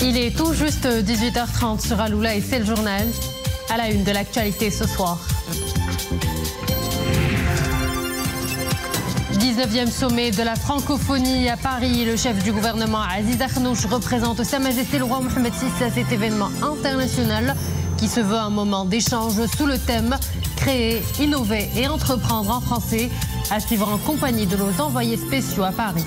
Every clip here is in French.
Il est tout juste 18h30 sur Aloula et c'est le journal. À la une de l'actualité ce soir. 19e sommet de la francophonie à Paris. Le chef du gouvernement Aziz Akhnouch représente Sa Majesté le roi Mohamed VI à cet événement international qui se veut un moment d'échange sous le thème « Créer, innover et entreprendre en français » à suivre en compagnie de nos envoyés spéciaux à Paris.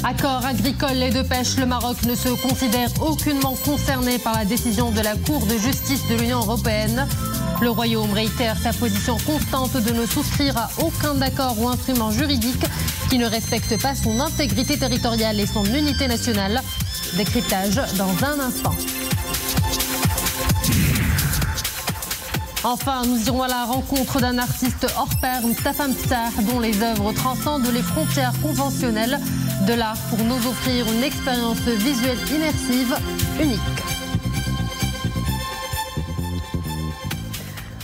Accord agricole et de pêche, le Maroc ne se considère aucunement concerné par la décision de la Cour de justice de l'Union européenne. Le Royaume réitère sa position constante de ne souscrire à aucun accord ou instrument juridique qui ne respecte pas son intégrité territoriale et son unité nationale. Décryptage dans un instant. Enfin, nous irons à la rencontre d'un artiste hors pair, Mustapha Msah, dont les œuvres transcendent les frontières conventionnelles de l'art pour nous offrir une expérience visuelle immersive unique.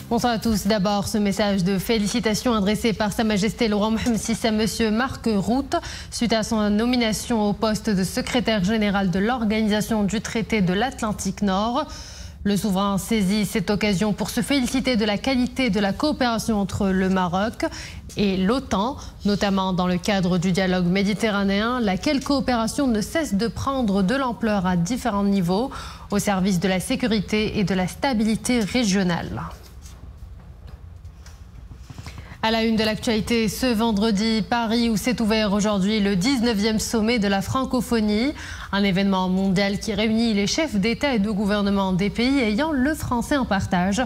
Bonsoir à tous. D'abord, ce message de félicitations adressé par Sa Majesté le roi Mohamed VI à Monsieur Marc Rutte suite à son nomination au poste de secrétaire général de l'Organisation du traité de l'Atlantique Nord. Le souverain saisit cette occasion pour se féliciter de la qualité de la coopération entre le Maroc et l'OTAN, notamment dans le cadre du dialogue méditerranéen, laquelle coopération ne cesse de prendre de l'ampleur à différents niveaux au service de la sécurité et de la stabilité régionale. À la une de l'actualité, ce vendredi, Paris, où s'est ouvert aujourd'hui le 19e sommet de la francophonie, un événement mondial qui réunit les chefs d'État et de gouvernement des pays ayant le français en partage.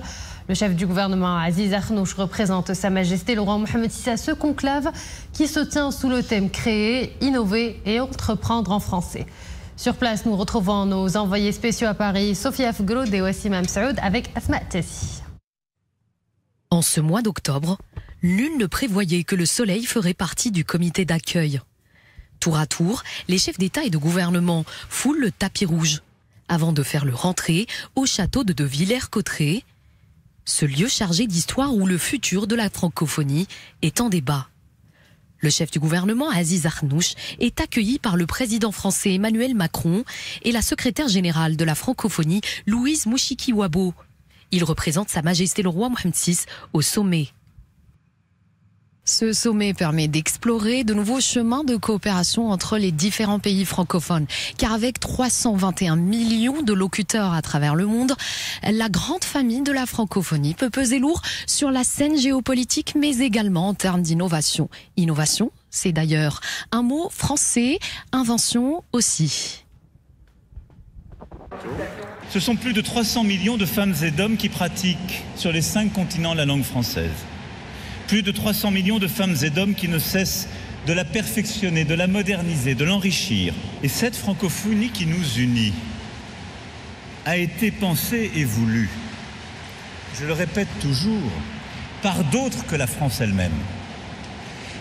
Le chef du gouvernement, Aziz Akhnouch, représente Sa Majesté le roi Mohamed VI à ce conclave qui se tient sous le thème « Créer, innover et entreprendre en français ». Sur place, nous retrouvons nos envoyés spéciaux à Paris, Sophia Fgroud et Wassim Amsaoud avec Asma Tassi. En ce mois d'octobre, nul ne prévoyait que le soleil ferait partie du comité d'accueil. Tour à tour, les chefs d'État et de gouvernement foulent le tapis rouge avant de faire leur entrée au château de Villers-Cotterêts, ce lieu chargé d'histoire où le futur de la francophonie est en débat. Le chef du gouvernement, Aziz Akhnouch, est accueilli par le président français Emmanuel Macron et la secrétaire générale de la francophonie, Louise Mouchiki-Wabo. Il représente Sa Majesté le roi Mohamed VI au sommet. Ce sommet permet d'explorer de nouveaux chemins de coopération entre les différents pays francophones. Car avec 321 millions de locuteurs à travers le monde, la grande famille de la francophonie peut peser lourd sur la scène géopolitique, mais également en termes d'innovation. Innovation, c'est d'ailleurs un mot français, invention aussi. Ce sont plus de 300 millions de femmes et d'hommes qui pratiquent sur les 5 continents la langue française. Plus de 300 millions de femmes et d'hommes qui ne cessent de la perfectionner, de la moderniser, de l'enrichir. Et cette francophonie qui nous unit a été pensée et voulue, je le répète toujours, par d'autres que la France elle-même.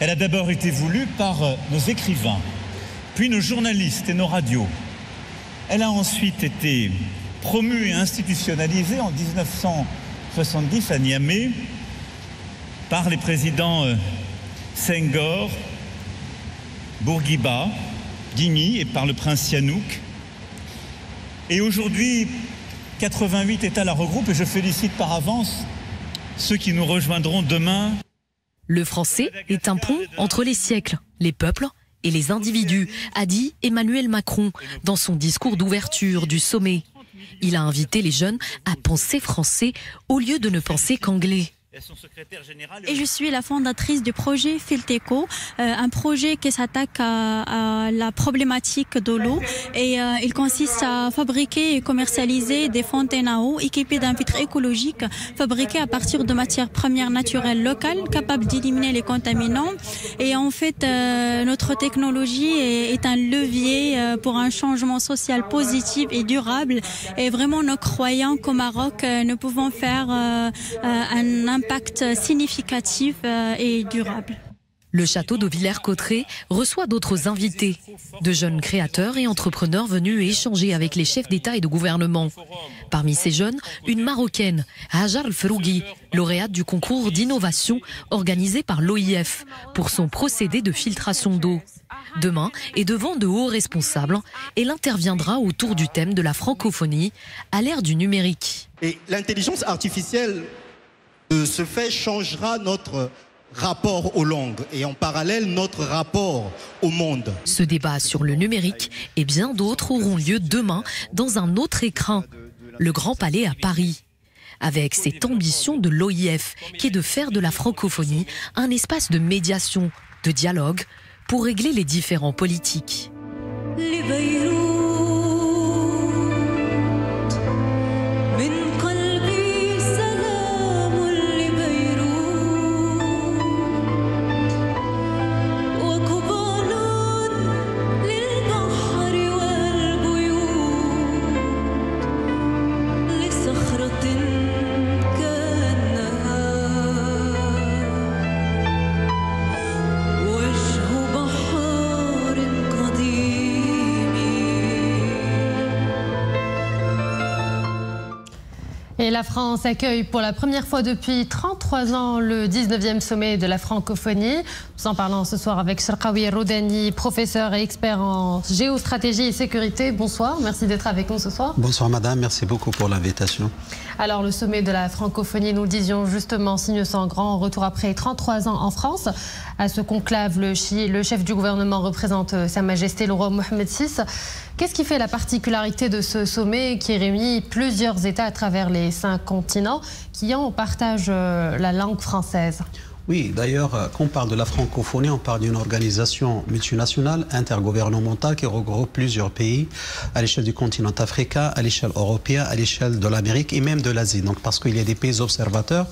Elle a d'abord été voulue par nos écrivains, puis nos journalistes et nos radios. Elle a ensuite été promue et institutionnalisée en 1970 à Niamey par les présidents Senghor, Bourguiba, Guigny et par le prince Sihanouk. Et aujourd'hui, 88 États la regroupent et je félicite par avance ceux qui nous rejoindront demain. Le français est un pont entre les siècles, les peuples et les individus, a dit Emmanuel Macron dans son discours d'ouverture du sommet. Il a invité les jeunes à penser français au lieu de ne penser qu'anglais. Et je suis la fondatrice du projet Filteco, un projet qui s'attaque à la problématique de l'eau et il consiste à fabriquer et commercialiser des fontaines à eau équipées d'un filtre écologique fabriqué à partir de matières premières naturelles locales capables d'éliminer les contaminants. Et en fait, notre technologie est un levier pour un changement social positif et durable. Et vraiment, nous croyons qu'au Maroc, nous pouvons faire un impact significatif et durable. Le château de Villers-Cotterêts reçoit d'autres invités, de jeunes créateurs et entrepreneurs venus échanger avec les chefs d'État et de gouvernement. Parmi ces jeunes, une Marocaine, Hajar El-Froughi, lauréate du concours d'innovation organisé par l'OIF pour son procédé de filtration d'eau. Demain, et devant de hauts responsables, elle interviendra autour du thème de la francophonie à l'ère du numérique. Et l'intelligence artificielle, de ce fait, changera notre rapport aux langues et en parallèle notre rapport au monde. Ce débat sur le numérique et bien d'autres auront lieu demain dans un autre écrin, le Grand Palais à Paris. Avec cette ambition de l'OIF qui est de faire de la francophonie un espace de médiation, de dialogue pour régler les différends politiques. Et la France accueille pour la première fois depuis 33 ans le 19e sommet de la francophonie. Nous en parlons ce soir avec Cherkaoui Roudani, professeur et expert en géostratégie et sécurité. Bonsoir, merci d'être avec nous ce soir. Bonsoir madame, merci beaucoup pour l'invitation. Alors le sommet de la francophonie, nous le disions justement, signe son grand retour après 33 ans en France. À ce conclave, le chef du gouvernement représente Sa Majesté le roi Mohammed VI. Qu'est-ce qui fait la particularité de ce sommet qui réunit plusieurs États à travers les 5 continents qui en partagent la langue française? Oui, d'ailleurs, quand on parle de la francophonie, on parle d'une organisation multinationale, intergouvernementale qui regroupe plusieurs pays à l'échelle du continent africain, à l'échelle européenne, à l'échelle de l'Amérique et même de l'Asie. Donc, parce qu'il y a des pays observateurs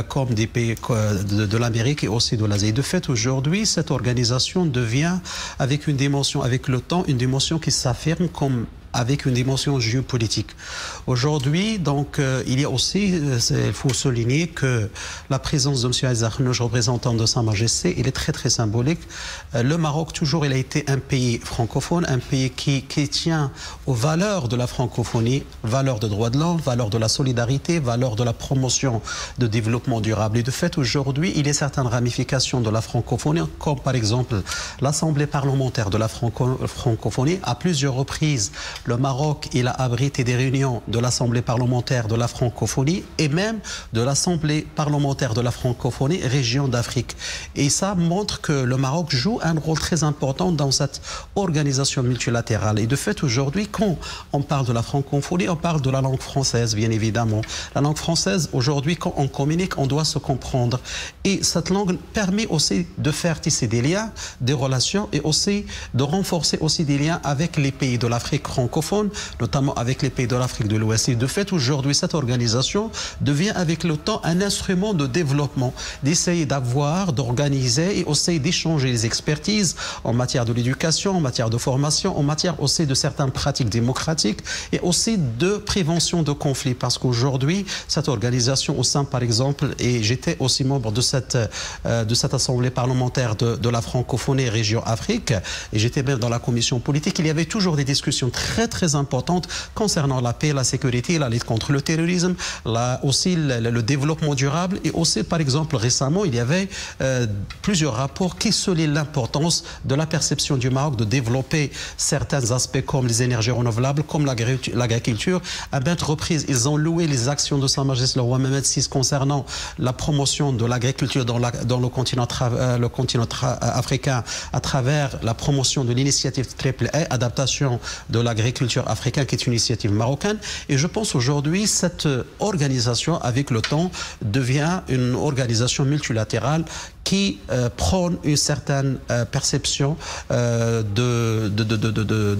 comme des pays de l'Amérique et aussi de l'Asie. De fait, aujourd'hui, cette organisation devient, avec une dimension, avec le temps, une dimension qui s'affirme comme avec une dimension géopolitique. Aujourd'hui, donc, il y a aussi, il faut souligner que la présence de M. Isaac Nouj, représentant de Sa Majesté, il est très très symbolique. Le Maroc, toujours, il a été un pays francophone, un pays qui tient aux valeurs de la francophonie, valeurs de droits de l'homme, valeurs de la solidarité, valeurs de la promotion de développement durable. Et de fait, aujourd'hui, il y a certaines ramifications de la francophonie, comme par exemple l'Assemblée parlementaire de la francophonie, à plusieurs reprises. Le Maroc, il a abrité des réunions de l'Assemblée parlementaire de la francophonie et même de l'Assemblée parlementaire de la francophonie région d'Afrique. Et ça montre que le Maroc joue un rôle très important dans cette organisation multilatérale. Et de fait, aujourd'hui, quand on parle de la francophonie, on parle de la langue française, bien évidemment. La langue française, aujourd'hui, quand on communique, on doit se comprendre. Et cette langue permet aussi de faire tisser des liens, des relations et aussi de renforcer aussi des liens avec les pays de l'Afrique francophone, notamment avec les pays de l'Afrique de l'Ouest. Et de fait, aujourd'hui, cette organisation devient avec le temps un instrument de développement, d'essayer d'avoir, d'organiser et aussi d'échanger les expertises en matière de l'éducation, en matière de formation, en matière aussi de certaines pratiques démocratiques et aussi de prévention de conflits. Parce qu'aujourd'hui, cette organisation au sein, par exemple, et j'étais aussi membre de cette assemblée parlementaire de la francophonie région Afrique, et j'étais même dans la commission politique, il y avait toujours des discussions très importante concernant la paix, la sécurité, la lutte contre le terrorisme, aussi le développement durable et aussi, par exemple, récemment, il y avait plusieurs rapports qui soulignent l'importance de la perception du Maroc de développer certains aspects comme les énergies renouvelables, comme l'agriculture. À maintes reprises, ils ont loué les actions de Sa Majesté le roi Mohammed VI concernant la promotion de l'agriculture dans le continent africain à travers la promotion de l'initiative AAA, adaptation de l'agriculture africaine, qui est une initiative marocaine. Et je pense aujourd'hui cette organisation, avec le temps, devient une organisation multilatérale qui prône une certaine perception de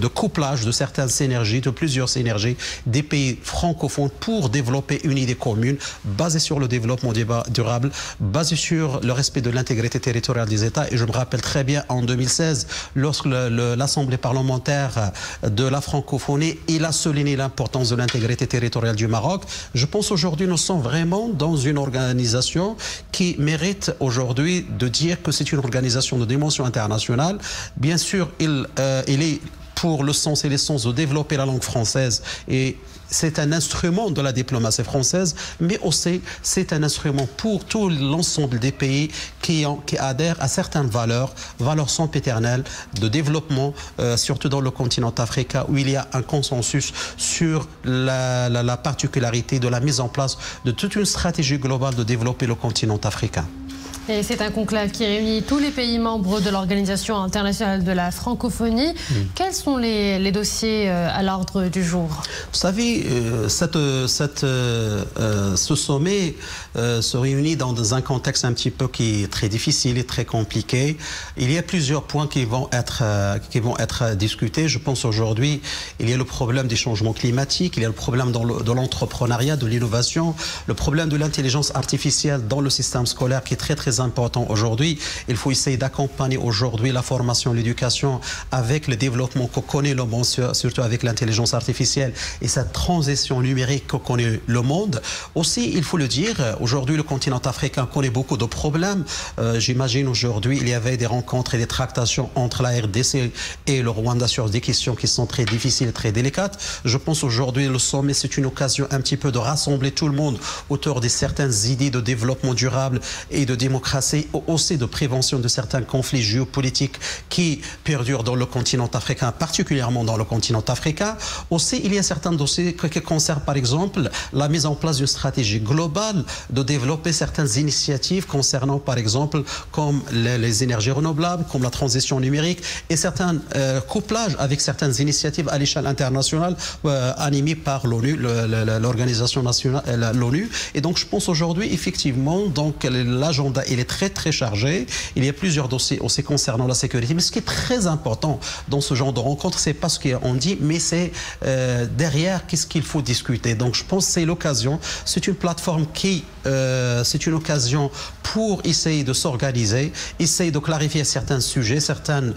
couplage de certaines synergies, de plusieurs synergies des pays francophones pour développer une idée commune basée sur le développement durable, basée sur le respect de l'intégrité territoriale des États. Et je me rappelle très bien en 2016, lorsque l'Assemblée parlementaire de la francophonie francophonie. Il a souligné l'importance de l'intégrité territoriale du Maroc. Je pense aujourd'hui nous sommes vraiment dans une organisation qui mérite aujourd'hui de dire que c'est une organisation de dimension internationale. Bien sûr, il est pour le sens et l'essence de développer la langue française, et c'est un instrument de la diplomatie française, mais aussi c'est un instrument pour tout l'ensemble des pays qui adhèrent à certaines valeurs sempiternelles de développement, surtout dans le continent africain où il y a un consensus sur la particularité de la mise en place de toute une stratégie globale de développer le continent africain. Et c'est un conclave qui réunit tous les pays membres de l'Organisation internationale de la francophonie. Quels sont les dossiers à l'ordre du jour? Vous savez, ce sommet se réunit dans un contexte un petit peu qui est très difficile et très compliqué. Il y a plusieurs points qui vont être discutés. Je pense aujourd'hui, il y a le problème des changements climatiques, il y a le problème de l'entrepreneuriat, de l'innovation, le problème de l'intelligence artificielle dans le système scolaire qui est très important aujourd'hui. Il faut essayer d'accompagner aujourd'hui la formation, l'éducation avec le développement que connaît le monde, surtout avec l'intelligence artificielle et cette transition numérique que connaît le monde. Aussi, il faut le dire, aujourd'hui le continent africain connaît beaucoup de problèmes. J'imagine aujourd'hui il y avait des rencontres et des tractations entre la RDC et le Rwanda sur des questions qui sont très difficiles et très délicates. Je pense aujourd'hui le sommet c'est une occasion un petit peu de rassembler tout le monde autour de certaines idées de développement durable et de démocratie, aussi de prévention de certains conflits géopolitiques qui perdurent dans le continent africain, particulièrement dans le continent africain. Aussi, il y a certains dossiers qui concernent par exemple la mise en place d'une stratégie globale de développer certaines initiatives concernant par exemple comme les énergies renouvelables, comme la transition numérique et certains couplages avec certaines initiatives à l'échelle internationale animées par l'ONU, l'organisation nationale, l'ONU. Et donc je pense aujourd'hui effectivement donc l'agenda il est très chargé. Il y a plusieurs dossiers aussi concernant la sécurité. Mais ce qui est très important dans ce genre de rencontre, c'est pas ce qu'on dit, mais c'est derrière qu'est-ce qu'il faut discuter. Donc je pense que c'est l'occasion. C'est une plateforme c'est une occasion pour essayer de s'organiser, essayer de clarifier certains sujets, certains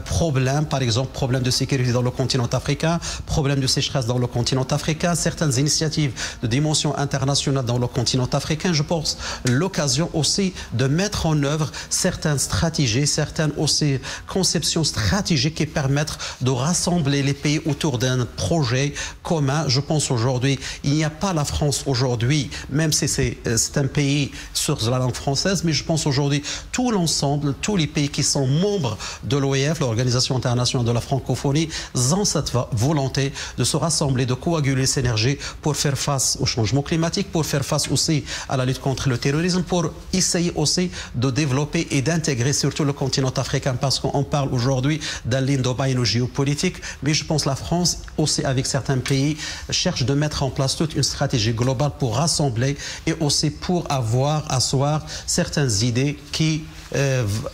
problèmes, par exemple problèmes de sécurité dans le continent africain, problèmes de sécheresse dans le continent africain, certaines initiatives de dimension internationale dans le continent africain. Je pense l'occasion aussi de mettre en œuvre certaines stratégies, certaines aussi conceptions stratégiques qui permettent de rassembler les pays autour d'un projet commun. Je pense aujourd'hui, il n'y a pas la France aujourd'hui, même si c'est un pays sur la langue française, mais je pense aujourd'hui tout l'ensemble, tous les pays qui sont membres de l'OIF, l'Organisation internationale de la francophonie, ont cette volonté de se rassembler, de coaguler ces énergies pour faire face au changement climatique, pour faire face aussi à la lutte contre le terrorisme, pour essayer aussi de développer et d'intégrer surtout le continent africain, parce qu'on parle aujourd'hui d'un l'indomaine géopolitique, mais je pense que la France aussi avec certains pays cherche de mettre en place toute une stratégie globale pour rassembler et aussi pour asseoir certaines idées qui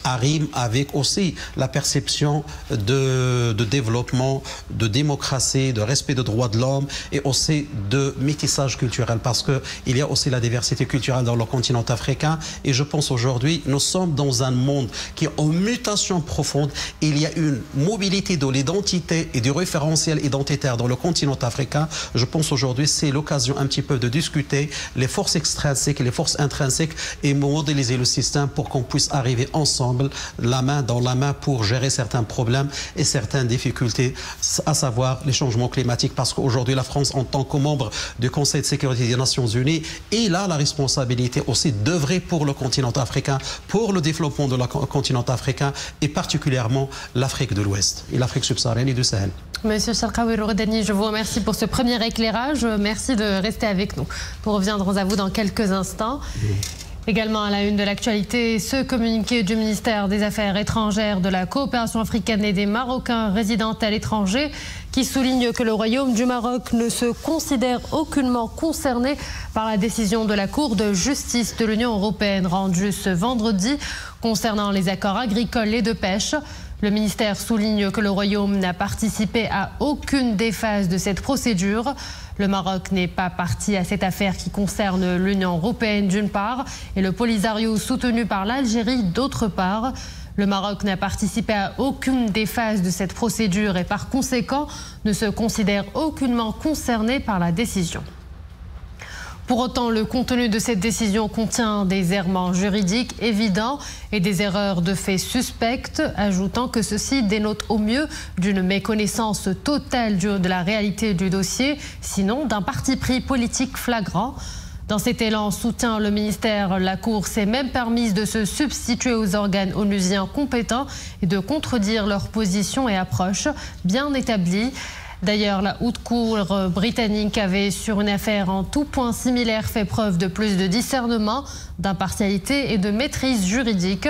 arrivent avec aussi la perception de développement, de démocratie, de respect des droits de l'homme et aussi de métissage culturel, parce qu'il y a aussi la diversité culturelle dans le continent africain. Et je pense aujourd'hui, nous sommes dans un monde qui est en mutation profonde. Il y a une mobilité de l'identité et du référentiel identitaire dans le continent africain. Je pense aujourd'hui, c'est l'occasion un petit peu de discuter les forces extrinsèques et les forces intrinsèques et modéliser le système pour qu'on puisse arriver ensemble, la main dans la main, pour gérer certains problèmes et certaines difficultés, à savoir les changements climatiques, parce qu'aujourd'hui la France, en tant que membre du Conseil de sécurité des Nations Unies, il a la responsabilité aussi d'œuvrer pour le continent africain, pour le développement de le continent africain et particulièrement l'Afrique de l'Ouest et l'Afrique subsaharienne et du Sahel. Monsieur Cherkaoui Roudani, je vous remercie pour ce premier éclairage. Merci de rester avec nous. Nous reviendrons à vous dans quelques instants. Également à la une de l'actualité, ce communiqué du ministère des Affaires étrangères, de la coopération africaine et des Marocains résidant à l'étranger qui souligne que le Royaume du Maroc ne se considère aucunement concerné par la décision de la Cour de justice de l'Union européenne rendue ce vendredi concernant les accords agricoles et de pêche. Le ministère souligne que le Royaume n'a participé à aucune des phases de cette procédure. Le Maroc n'est pas partie à cette affaire qui concerne l'Union européenne d'une part et le Polisario soutenu par l'Algérie d'autre part. Le Maroc n'a participé à aucune des phases de cette procédure et par conséquent ne se considère aucunement concerné par la décision. Pour autant, le contenu de cette décision contient des errements juridiques évidents et des erreurs de fait suspectes, ajoutant que ceci dénote au mieux d'une méconnaissance totale de la réalité du dossier, sinon d'un parti pris politique flagrant. Dans cet élan soutien le ministère, la Cour s'est même permise de se substituer aux organes onusiens compétents et de contredire leurs positions et approches bien établies. D'ailleurs, la haute cour britannique avait, sur une affaire en tout point similaire, fait preuve de plus de discernement, d'impartialité et de maîtrise juridique.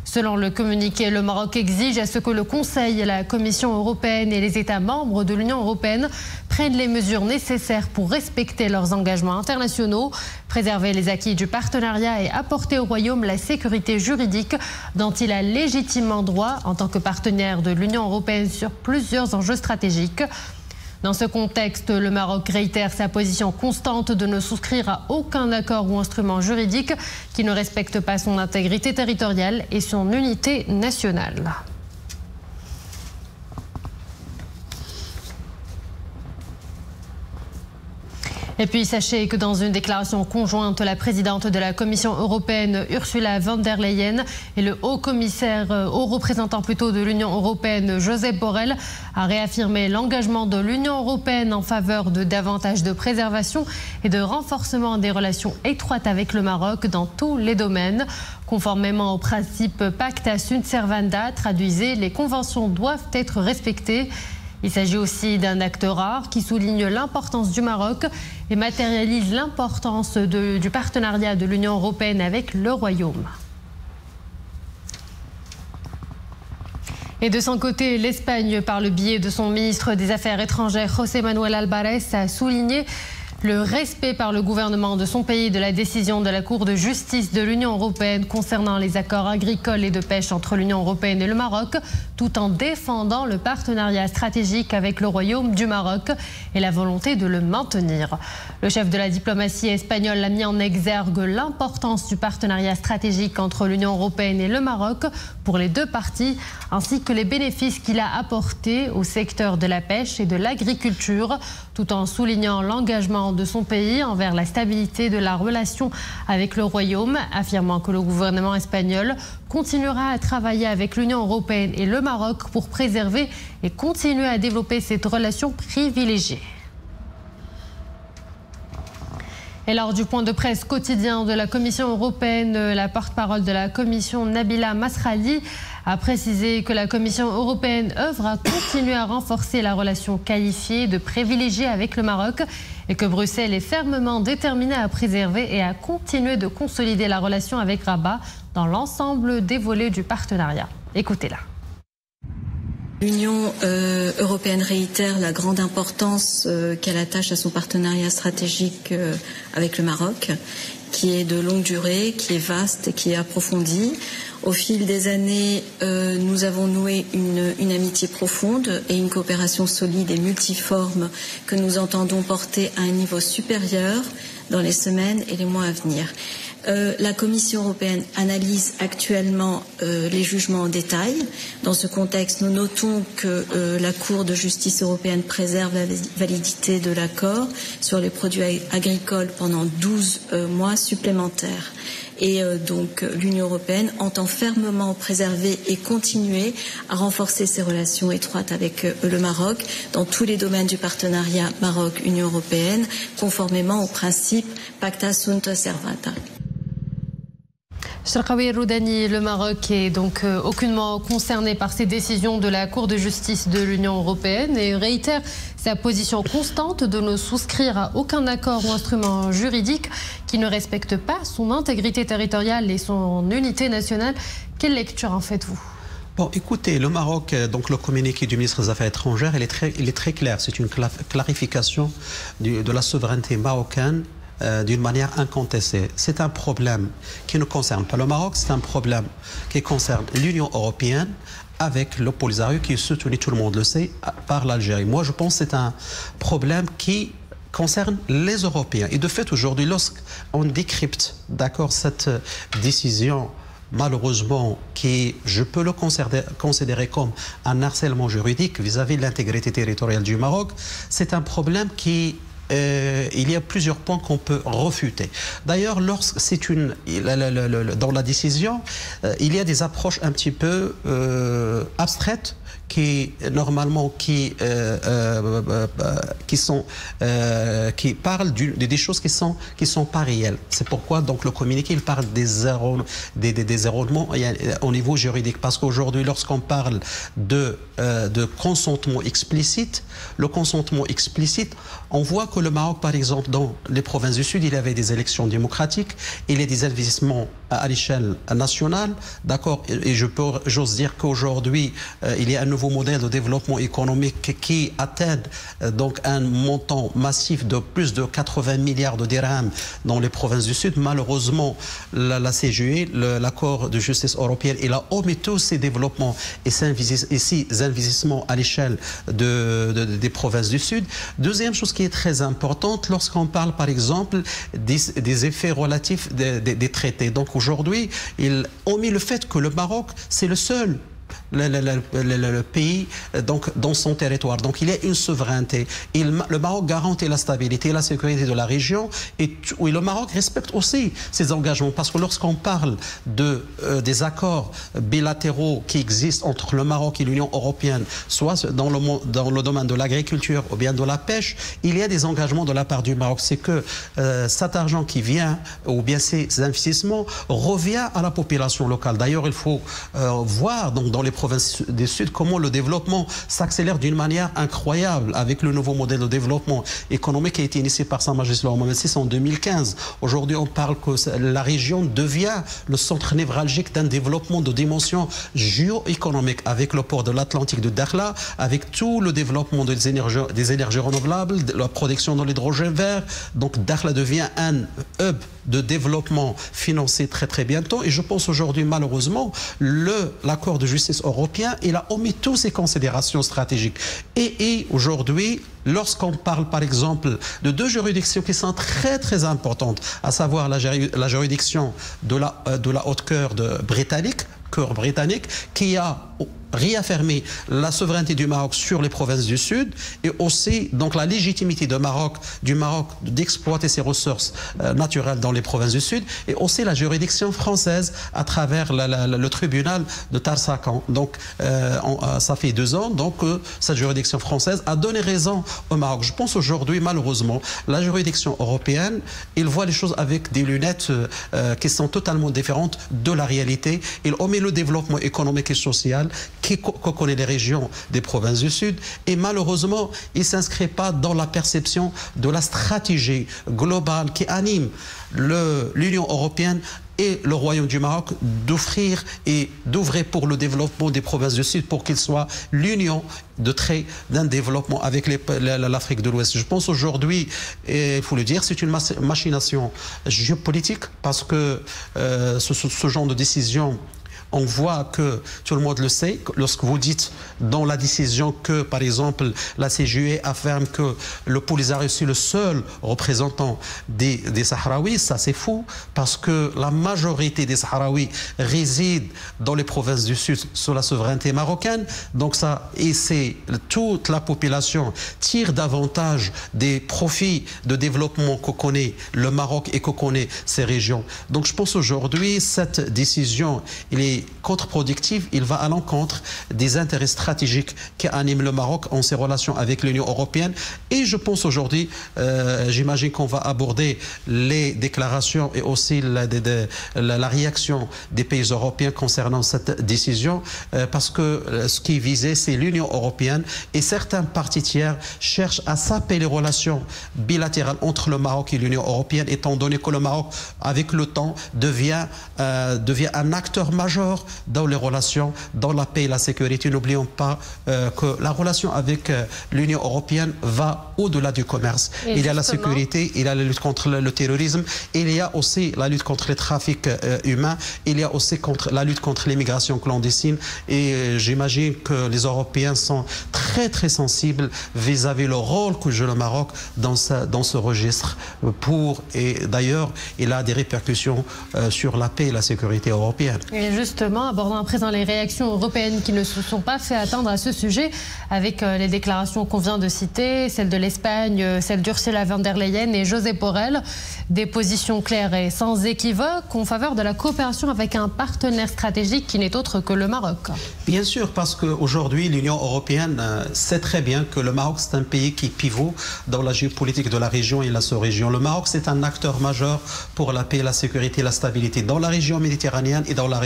Selon le communiqué, le Maroc exige à ce que le Conseil, la Commission européenne et les États membres de l'Union européenne prennent les mesures nécessaires pour respecter leurs engagements internationaux, préserver les acquis du partenariat et apporter au Royaume la sécurité juridique dont il a légitimement droit en tant que partenaire de l'Union européenne sur plusieurs enjeux stratégiques. Dans ce contexte, le Maroc réitère sa position constante de ne souscrire à aucun accord ou instrument juridique qui ne respecte pas son intégrité territoriale et son unité nationale. Et puis sachez que dans une déclaration conjointe, la présidente de la Commission européenne Ursula von der Leyen et le haut représentant de l'Union européenne Josep Borrell a réaffirmé l'engagement de l'Union européenne en faveur de davantage de préservation et de renforcement des relations étroites avec le Maroc dans tous les domaines. Conformément au principe Pacta sunt servanda, traduisez, les conventions doivent être respectées. Il s'agit aussi d'un acte rare qui souligne l'importance du Maroc et matérialise l'importance du partenariat de l'Union européenne avec le Royaume. Et de son côté, l'Espagne, par le biais de son ministre des Affaires étrangères, José Manuel Álvarez, a souligné le respect par le gouvernement de son pays de la décision de la Cour de justice de l'Union européenne concernant les accords agricoles et de pêche entre l'Union européenne et le Maroc, tout en défendant le partenariat stratégique avec le Royaume du Maroc et la volonté de le maintenir. Le chef de la diplomatie espagnole a mis en exergue l'importance du partenariat stratégique entre l'Union européenne et le Maroc pour les deux parties, ainsi que les bénéfices qu'il a apportés au secteur de la pêche et de l'agriculture, tout en soulignant l'engagement de son pays envers la stabilité de la relation avec le Royaume, affirmant que le gouvernement espagnol continuera à travailler avec l'Union européenne et le Maroc pour préserver et continuer à développer cette relation privilégiée. Et lors du point de presse quotidien de la Commission européenne, la porte-parole de la Commission, Nabila Masrali, a précisé que la Commission européenne œuvre à continuer à renforcer la relation qualifiée de privilégiée avec le Maroc et que Bruxelles est fermement déterminée à préserver et à continuer de consolider la relation avec Rabat dans l'ensemble des volets du partenariat. Écoutez-la. L'Union européenne réitère la grande importance qu'elle attache à son partenariat stratégique avec le Maroc, qui est de longue durée, qui est vaste et qui est approfondi. Au fil des années, nous avons noué une amitié profonde et une coopération solide et multiforme que nous entendons porter à un niveau supérieur dans les semaines et les mois à venir. La Commission européenne analyse actuellement les jugements en détail. Dans ce contexte, nous notons que la Cour de justice européenne préserve la validité de l'accord sur les produits agricoles pendant 12 mois supplémentaires. Et donc l'Union européenne entend fermement préserver et continuer à renforcer ses relations étroites avec le Maroc dans tous les domaines du partenariat Maroc-Union européenne, conformément au principe Pacta sunt servanda. Cherkaoui Roudani, le Maroc est donc aucunement concerné par ces décisions de la Cour de justice de l'Union européenne et réitère sa position constante de ne souscrire à aucun accord ou instrument juridique qui ne respecte pas son intégrité territoriale et son unité nationale. Quelle lecture en faites-vous ? Bon, écoutez, le Maroc, donc le communiqué du ministre des Affaires étrangères, il est très clair. C'est une clarification de la souveraineté marocaine d'une manière incontestée. C'est un problème qui ne concerne pas le Maroc, c'est un problème qui concerne l'Union européenne avec le Polisario qui est soutenu, tout le monde le sait, par l'Algérie. Moi, je pense que c'est un problème qui concerne les Européens. Et de fait, aujourd'hui, lorsqu'on décrypte, d'accord, cette décision malheureusement, qui, je peux le considérer comme un harcèlement juridique vis-à-vis de l'intégrité territoriale du Maroc, c'est un problème qui... il y a plusieurs points qu'on peut refuter. D'ailleurs, dans la décision, il y a des approches un petit peu abstraites qui normalement qui parlent des choses qui sont pas réelles. C'est pourquoi donc le communiqué il parle des erronements au niveau juridique, parce qu'aujourd'hui lorsqu'on parle de consentement explicite, le consentement explicite, on voit que le Maroc par exemple dans les provinces du Sud il y avait des élections démocratiques, il y a des investissements à l'échelle nationale, d'accord, et j'ose dire qu'aujourd'hui il y a un nouveau modèle de développement économique qui atteint donc un montant massif de plus de 80 milliards de dirhams dans les provinces du Sud. Malheureusement, la CGE, l'accord de justice européenne, il a omis tous ces développements et ces investissements à l'échelle des provinces du Sud. Deuxième chose qui est très importante, lorsqu'on parle par exemple des effets relatifs des traités. Donc aujourd'hui, il omet le fait que le Maroc, c'est le seul le pays donc, dans son territoire. Donc il y a une souveraineté. Le Maroc garantit la stabilité et la sécurité de la région et le Maroc respecte aussi ses engagements, parce que lorsqu'on parle des accords bilatéraux qui existent entre le Maroc et l'Union européenne, soit dans le domaine de l'agriculture ou bien de la pêche, il y a des engagements de la part du Maroc. C'est que cet argent qui vient ou bien ces investissements revient à la population locale. D'ailleurs, il faut voir donc, dans les provinces du Sud comment le développement s'accélère d'une manière incroyable avec le nouveau modèle de développement économique qui a été initié par Sa Majesté le roi Mohammed VI en 2015. Aujourd'hui, on parle que la région devient le centre névralgique d'un développement de dimension géoéconomique avec le port de l'Atlantique de Dakhla, avec tout le développement des énergies renouvelables, de la production de l'hydrogène vert. Donc Dakhla devient un hub de développement financé très très bientôt. Et je pense aujourd'hui, malheureusement, l'accord de justice européen, il a omis toutes ces considérations stratégiques. Et aujourd'hui, lorsqu'on parle par exemple de deux juridictions qui sont très très importantes, à savoir la juridiction de la Haute-Cour britannique, qui a réaffirmer la souveraineté du Maroc sur les provinces du Sud et aussi donc la légitimité du Maroc d'exploiter ses ressources naturelles dans les provinces du Sud, et aussi la juridiction française à travers le tribunal de Tarsakan. Donc ça fait 2 ans donc cette juridiction française a donné raison au Maroc. Je pense aujourd'hui malheureusement la juridiction européenne, il voit les choses avec des lunettes qui sont totalement différentes de la réalité. Il omet le développement économique et social qui connaît les régions des provinces du Sud, et malheureusement il ne s'inscrit pas dans la perception de la stratégie globale qui anime l'Union européenne et le Royaume du Maroc d'offrir et d'ouvrir pour le développement des provinces du Sud pour qu'il soit l'union d'un développement avec l'Afrique de l'Ouest. Je pense aujourd'hui, il faut le dire, c'est une machination géopolitique, parce que ce genre de décision, on voit que tout le monde le sait. Lorsque vous dites dans la décision que, par exemple, la CGE affirme que le Polisario est le seul représentant des Sahraouis, ça c'est fou, parce que la majorité des Sahraouis résident dans les provinces du Sud sous la souveraineté marocaine. Donc ça, et c'est toute la population tire davantage des profits de développement que connaît le Maroc et que connaît ces régions. Donc je pense aujourd'hui, cette décision, il est contre-productif, il va à l'encontre des intérêts stratégiques qui animent le Maroc en ses relations avec l'Union européenne. Et je pense aujourd'hui, j'imagine qu'on va aborder les déclarations et aussi la réaction des pays européens concernant cette décision, parce que ce qui est visé, c'est l'Union européenne, et certains partis tiers cherchent à saper les relations bilatérales entre le Maroc et l'Union européenne, étant donné que le Maroc, avec le temps, devient un acteur majeur acteur dans les relations, dans la paix et la sécurité. N'oublions pas que la relation avec l'Union européenne va au-delà du commerce. Il y a la sécurité, il y a la lutte contre le terrorisme, il y a aussi la lutte contre les trafics humains, il y a aussi la lutte contre l'immigration clandestine. Et j'imagine que les Européens sont très sensibles vis-à-vis le rôle que joue le Maroc dans ce registre. Et d'ailleurs, il a des répercussions sur la paix et la sécurité européenne. Et justement, abordons à présent les réactions européennes qui ne se sont pas fait attendre à ce sujet, avec les déclarations qu'on vient de citer, celle de l'Espagne, celle d'Ursula von der Leyen et Josep Borrell. Des positions claires et sans équivoque en faveur de la coopération avec un partenaire stratégique qui n'est autre que le Maroc. Bien sûr, parce qu'aujourd'hui, l'Union européenne sait très bien que le Maroc, c'est un pays qui pivot dans la géopolitique de la région et la sous-région. Le Maroc, c'est un acteur majeur pour la paix, la sécurité et la stabilité dans la région méditerranéenne et dans la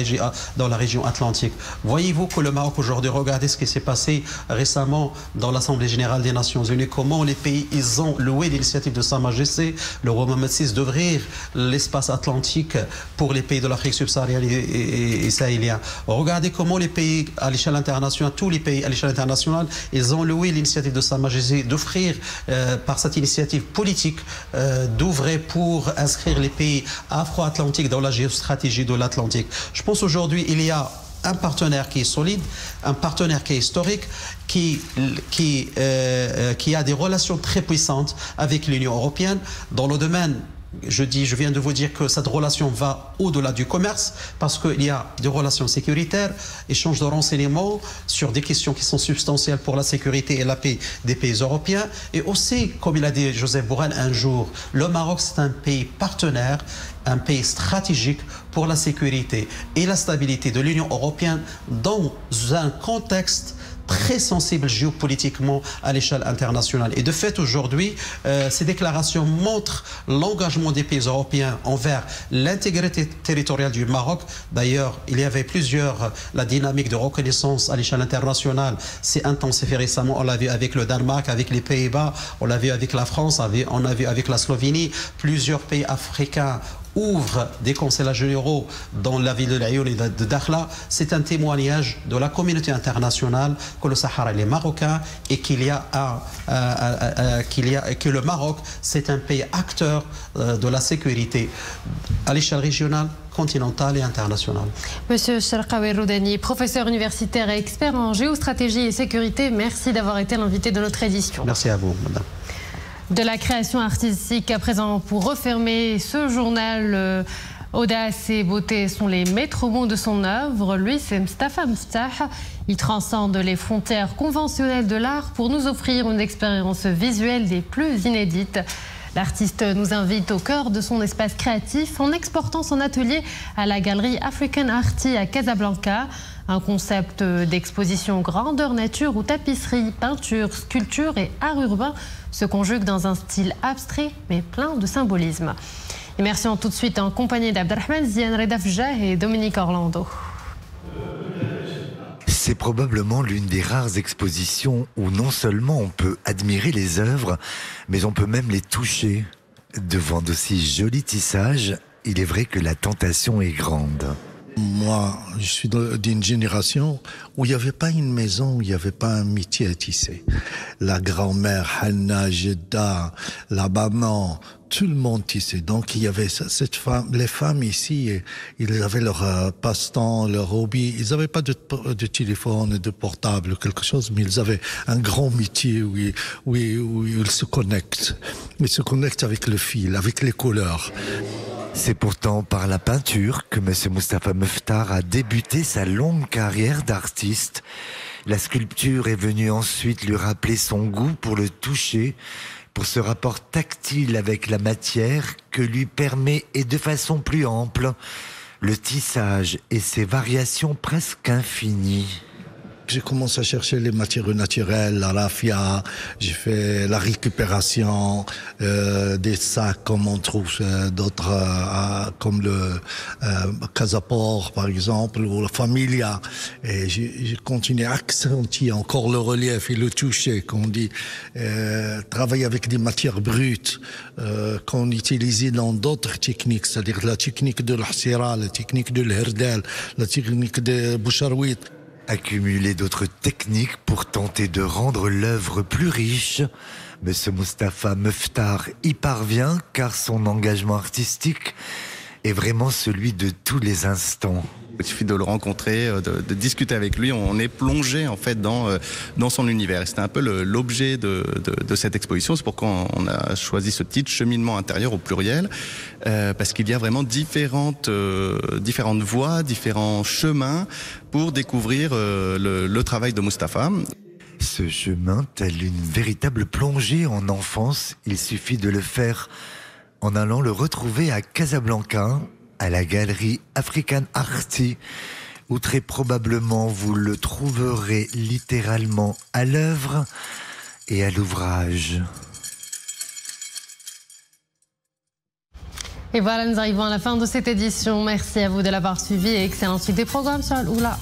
région atlantique. Voyez-vous que le Maroc aujourd'hui, regardez ce qui s'est passé récemment dans l'Assemblée générale des Nations Unies, comment les pays, ils ont loué l'initiative de Sa Majesté, le roi Mohamed VI, d'ouvrir l'espace atlantique pour les pays de l'Afrique subsaharienne et sahélienne. Regardez comment les pays à l'échelle internationale, tous les pays à l'échelle internationale, ils ont loué l'initiative de Sa Majesté d'offrir par cette initiative politique d'ouvrir pour inscrire les pays afro-atlantiques dans la géostratégie de l'Atlantique. Je pense aujourd'hui il y a un partenaire qui est solide, un partenaire qui est historique, qui a des relations très puissantes avec l'Union européenne dans le domaine. Je viens de vous dire que cette relation va au-delà du commerce parce qu'il y a des relations sécuritaires, échange de renseignements sur des questions qui sont substantielles pour la sécurité et la paix des pays européens. Et aussi, comme il a dit Josep Borrell un jour, le Maroc c'est un pays partenaire, un pays stratégique pour la sécurité et la stabilité de l'Union européenne dans un contexte très sensible géopolitiquement à l'échelle internationale. Et de fait, aujourd'hui, ces déclarations montrent l'engagement des pays européens envers l'intégrité territoriale du Maroc. D'ailleurs, il y avait la dynamique de reconnaissance à l'échelle internationale s'est intensifiée récemment. On l'a vu avec le Danemark, avec les Pays-Bas, on l'a vu avec la France, on a vu avec la Slovénie. Plusieurs pays africains ouvre des conseils généraux dans la ville de Laayoune et de Dakhla. C'est un témoignage de la communauté internationale que le Sahara est marocain et que le Maroc c'est un pays acteur de la sécurité à l'échelle régionale, continentale et internationale. Monsieur Cherkaoui Roudani, professeur universitaire et expert en géostratégie et sécurité, merci d'avoir été l'invité de notre édition. Merci à vous, madame. De la création artistique à présent, pour refermer ce journal, audace et beauté sont les maîtres mots de son œuvre. Lui, c'est Mstafa Mftah. Il transcende les frontières conventionnelles de l'art pour nous offrir une expérience visuelle des plus inédites. L'artiste nous invite au cœur de son espace créatif en exportant son atelier à la galerie African Arty à Casablanca. Un concept d'exposition grandeur nature où tapisserie, peinture, sculpture et art urbain se conjuguent dans un style abstrait mais plein de symbolisme. Et merci tout de suite en compagnie d'Abdelrahman Zian Redafjah et Dominique Orlando. C'est probablement l'une des rares expositions où non seulement on peut admirer les œuvres, mais on peut même les toucher. Devant d'aussi jolis tissages, il est vrai que la tentation est grande. Moi, je suis d'une génération où il n'y avait pas une maison, où il n'y avait pas un métier à tisser. La grand-mère, Hanna, Jeddah, la maman, tout le monde tissait. Donc il y avait les femmes ici, ils avaient leur passe-temps, leur hobby. Ils n'avaient pas de téléphone, de portable, quelque chose, mais ils avaient un grand métier où ils se connectent. Ils se connectent avec le fil, avec les couleurs. C'est pourtant par la peinture que M. Mstafa Mftah a débuté sa longue carrière d'artiste. La sculpture est venue ensuite lui rappeler son goût pour le toucher, pour ce rapport tactile avec la matière que lui permet, et de façon plus ample, le tissage et ses variations presque infinies. J'ai commencé à chercher les matières naturelles, la raffia, j'ai fait la récupération des sacs comme on trouve d'autres, comme le Casaport par exemple, ou la Familia. Et j'ai continué à accentuer encore le relief et le toucher, qu'on dit, travailler avec des matières brutes qu'on utilisait dans d'autres techniques, c'est-à-dire la technique de l'hsira, la technique de l'herdel, la technique de Boucharouit. Accumuler d'autres techniques pour tenter de rendre l'œuvre plus riche. Monsieur Mustapha Meftar y parvient car son engagement artistique est vraiment celui de tous les instants. Il suffit de le rencontrer, de discuter avec lui. On est plongé en fait dans son univers. Et c'était un peu l'objet de cette exposition. C'est pourquoi on a choisi ce titre, cheminement intérieur au pluriel, parce qu'il y a vraiment différentes voies, différents chemins pour découvrir le travail de Mustapha. Ce chemin, tel une véritable plongée en enfance, il suffit de le faire en allant le retrouver à Casablanca, à la galerie African Arti, où très probablement vous le trouverez littéralement à l'œuvre et à l'ouvrage. Et voilà, nous arrivons à la fin de cette édition. Merci à vous de l'avoir suivi et excellente suite des programmes sur Al-Oula.